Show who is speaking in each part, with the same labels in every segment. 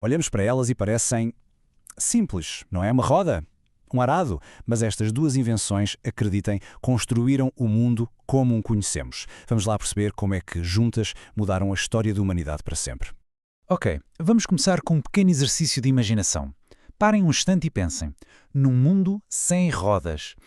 Speaker 1: Olhamos para elas e parecem simples, não é? Uma roda, um arado. Mas estas duas invenções, acreditem, construíram o mundo como o conhecemos. Vamos lá perceber como é que juntas mudaram a história da humanidade para sempre.
Speaker 2: Ok, vamos começar com um pequeno exercício de imaginação. Parem um instante e pensem. Num mundo sem rodas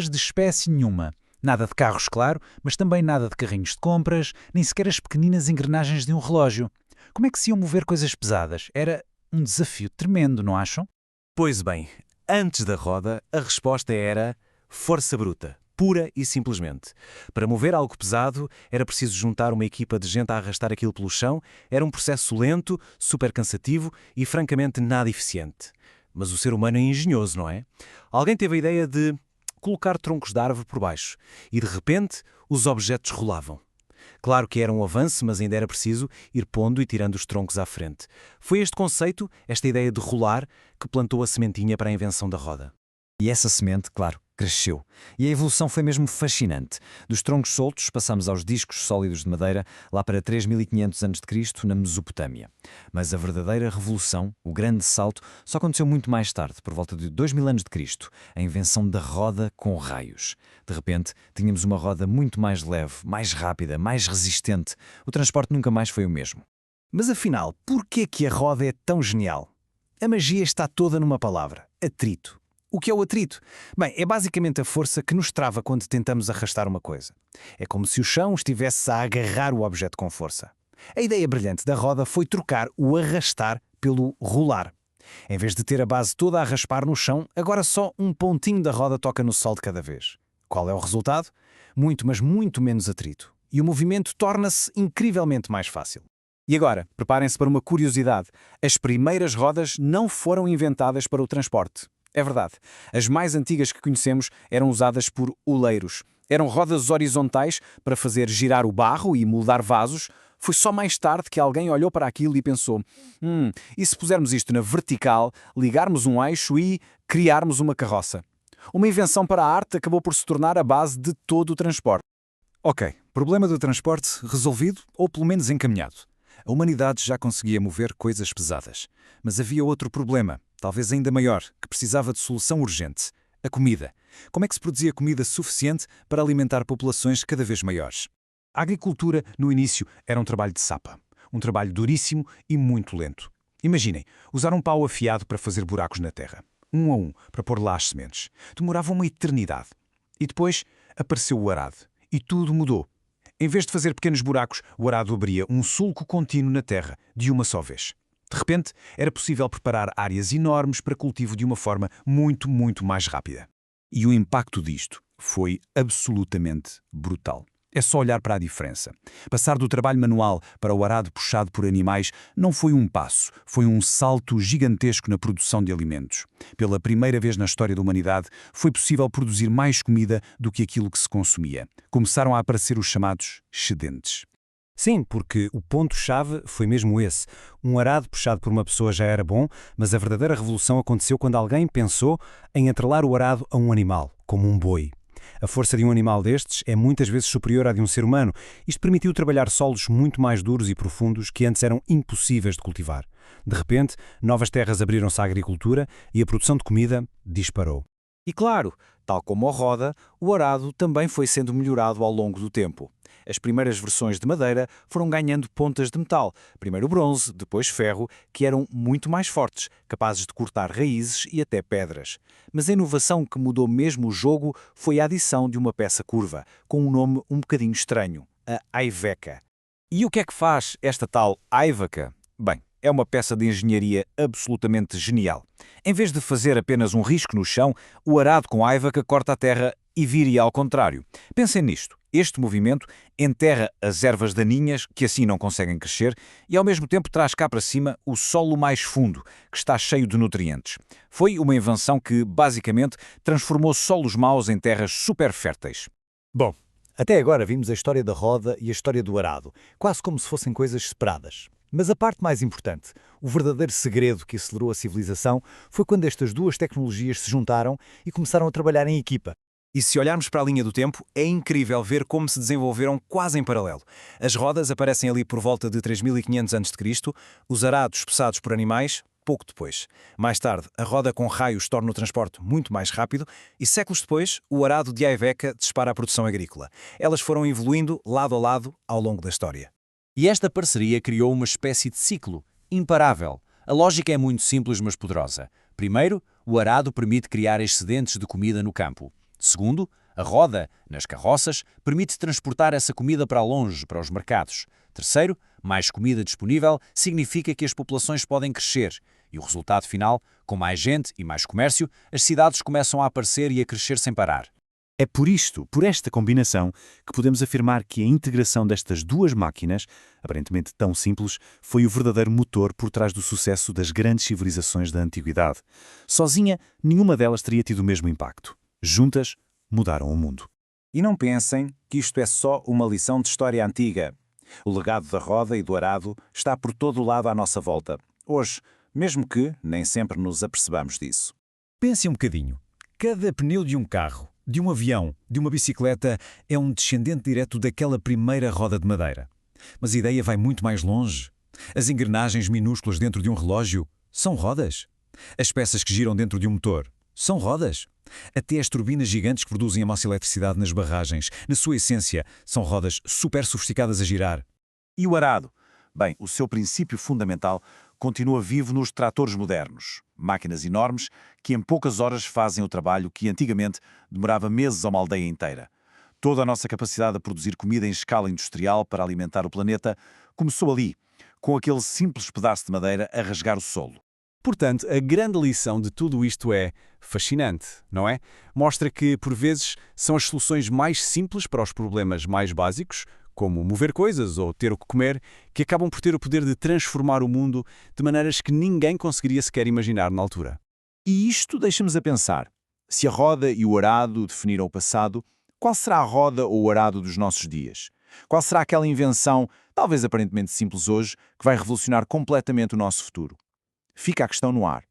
Speaker 2: de espécie nenhuma. Nada de carros, claro, mas também nada de carrinhos de compras, nem sequer as pequeninas engrenagens de um relógio. Como é que se iam mover coisas pesadas? Era um desafio tremendo, não acham?
Speaker 3: Pois bem, antes da roda, a resposta era força bruta, pura e simplesmente. Para mover algo pesado, era preciso juntar uma equipa de gente a arrastar aquilo pelo chão, era um processo lento, super cansativo e francamente nada eficiente. Mas o ser humano é engenhoso, não é? Alguém teve a ideia de colocar troncos de árvore por baixo e, de repente, os objetos rolavam. Claro que era um avanço, mas ainda era preciso ir pondo e tirando os troncos à frente. Foi este conceito, esta ideia de rolar, que plantou a sementinha para a invenção da roda.
Speaker 4: E essa semente, claro, cresceu. E a evolução foi mesmo fascinante. Dos troncos soltos passamos aos discos sólidos de madeira, lá para 3500 a.C., na Mesopotâmia. Mas a verdadeira revolução, o grande salto, só aconteceu muito mais tarde, por volta de 2000 a.C., a invenção da roda com raios. De repente, tínhamos uma roda muito mais leve, mais rápida, mais resistente. O transporte nunca mais foi o mesmo.
Speaker 1: Mas afinal, porquê que a roda é tão genial? A magia está toda numa palavra: atrito. O que é o atrito? Bem, é basicamente a força que nos trava quando tentamos arrastar uma coisa. É como se o chão estivesse a agarrar o objeto com força. A ideia brilhante da roda foi trocar o arrastar pelo rolar. Em vez de ter a base toda a raspar no chão, agora só um pontinho da roda toca no solo de cada vez. Qual é o resultado? Muito, mas muito menos atrito. E o movimento torna-se incrivelmente mais fácil. E agora, preparem-se para uma curiosidade. As primeiras rodas não foram inventadas para o transporte. É verdade. As mais antigas que conhecemos eram usadas por oleiros. Eram rodas horizontais para fazer girar o barro e moldar vasos. Foi só mais tarde que alguém olhou para aquilo e pensou: e se pusermos isto na vertical, ligarmos um eixo e criarmos uma carroça? Uma invenção para a arte acabou por se tornar a base de todo o transporte.
Speaker 2: Ok, problema do transporte resolvido ou pelo menos encaminhado. A humanidade já conseguia mover coisas pesadas. Mas havia outro problema, talvez ainda maior, que precisava de solução urgente: a comida. Como é que se produzia comida suficiente para alimentar populações cada vez maiores? A agricultura, no início, era um trabalho de sapa. Um trabalho duríssimo e muito lento. Imaginem, usar um pau afiado para fazer buracos na terra. Um a um, para pôr lá as sementes. Demorava uma eternidade. E depois apareceu o arado. E tudo mudou. Em vez de fazer pequenos buracos, o arado abria um sulco contínuo na terra, de uma só vez. De repente, era possível preparar áreas enormes para cultivo de uma forma muito, muito mais rápida. E o impacto disto foi absolutamente brutal. É só olhar para a diferença. Passar do trabalho manual para o arado puxado por animais não foi um passo, foi um salto gigantesco na produção de alimentos. Pela primeira vez na história da humanidade, foi possível produzir mais comida do que aquilo que se consumia. Começaram a aparecer os chamados excedentes.
Speaker 1: Sim, porque o ponto-chave foi mesmo esse. Um arado puxado por uma pessoa já era bom, mas a verdadeira revolução aconteceu quando alguém pensou em atrelar o arado a um animal, como um boi. A força de um animal destes é muitas vezes superior à de um ser humano. Isto permitiu trabalhar solos muito mais duros e profundos que antes eram impossíveis de cultivar. De repente, novas terras abriram-se à agricultura e a produção de comida disparou.
Speaker 3: E claro, tal como a roda, o arado também foi sendo melhorado ao longo do tempo. As primeiras versões de madeira foram ganhando pontas de metal, primeiro bronze, depois ferro, que eram muito mais fortes, capazes de cortar raízes e até pedras. Mas a inovação que mudou mesmo o jogo foi a adição de uma peça curva, com um nome um bocadinho estranho, a Iveca. E o que é que faz esta tal Iveca? Bem, é uma peça de engenharia absolutamente genial. Em vez de fazer apenas um risco no chão, o arado com Iveca corta a terra e vira ao contrário. Pensem nisto. Este movimento enterra as ervas daninhas, que assim não conseguem crescer, e ao mesmo tempo traz cá para cima o solo mais fundo, que está cheio de nutrientes. Foi uma invenção que, basicamente, transformou solos maus em terras super férteis.
Speaker 5: Bom, até agora vimos a história da roda e a história do arado, quase como se fossem coisas separadas. Mas a parte mais importante, o verdadeiro segredo que acelerou a civilização, foi quando estas duas tecnologias se juntaram e começaram a trabalhar em equipa.
Speaker 3: E se olharmos para a linha do tempo, é incrível ver como se desenvolveram quase em paralelo. As rodas aparecem ali por volta de 3500 a.C., os arados pesados por animais, pouco depois. Mais tarde, a roda com raios torna o transporte muito mais rápido e séculos depois, o arado de Aiveca dispara a produção agrícola. Elas foram evoluindo lado a lado ao longo da história.
Speaker 6: E esta parceria criou uma espécie de ciclo, imparável. A lógica é muito simples, mas poderosa. Primeiro, o arado permite criar excedentes de comida no campo. Segundo, a roda, nas carroças, permite transportar essa comida para longe, para os mercados. Terceiro, mais comida disponível significa que as populações podem crescer. E o resultado final, com mais gente e mais comércio, as cidades começam a aparecer e a crescer sem parar.
Speaker 7: É por esta combinação, que podemos afirmar que a integração destas duas máquinas, aparentemente tão simples, foi o verdadeiro motor por trás do sucesso das grandes civilizações da antiguidade. Sozinha, nenhuma delas teria tido o mesmo impacto. Juntas, mudaram o mundo.
Speaker 3: E não pensem que isto é só uma lição de história antiga. O legado da roda e do arado está por todo o lado à nossa volta. Hoje, mesmo que nem sempre nos apercebamos disso.
Speaker 2: Pense um bocadinho. Cada pneu de um carro, de um avião, de uma bicicleta é um descendente direto daquela primeira roda de madeira. Mas a ideia vai muito mais longe. As engrenagens minúsculas dentro de um relógio são rodas. As peças que giram dentro de um motor são rodas. Até as turbinas gigantes que produzem a nossa eletricidade nas barragens, na sua essência, são rodas super sofisticadas a girar.
Speaker 3: E o arado? Bem, o seu princípio fundamental continua vivo nos tratores modernos. Máquinas enormes que em poucas horas fazem o trabalho que antigamente demorava meses a uma aldeia inteira. Toda a nossa capacidade de produzir comida em escala industrial para alimentar o planeta começou ali, com aquele simples pedaço de madeira a rasgar o solo.
Speaker 8: Portanto, a grande lição de tudo isto é fascinante, não é? Mostra que, por vezes, são as soluções mais simples para os problemas mais básicos, como mover coisas ou ter o que comer, que acabam por ter o poder de transformar o mundo de maneiras que ninguém conseguiria sequer imaginar na altura.
Speaker 3: E isto deixa-nos a pensar. Se a roda e o arado definiram o passado, qual será a roda ou o arado dos nossos dias? Qual será aquela invenção, talvez aparentemente simples hoje, que vai revolucionar completamente o nosso futuro? Fica a questão no ar.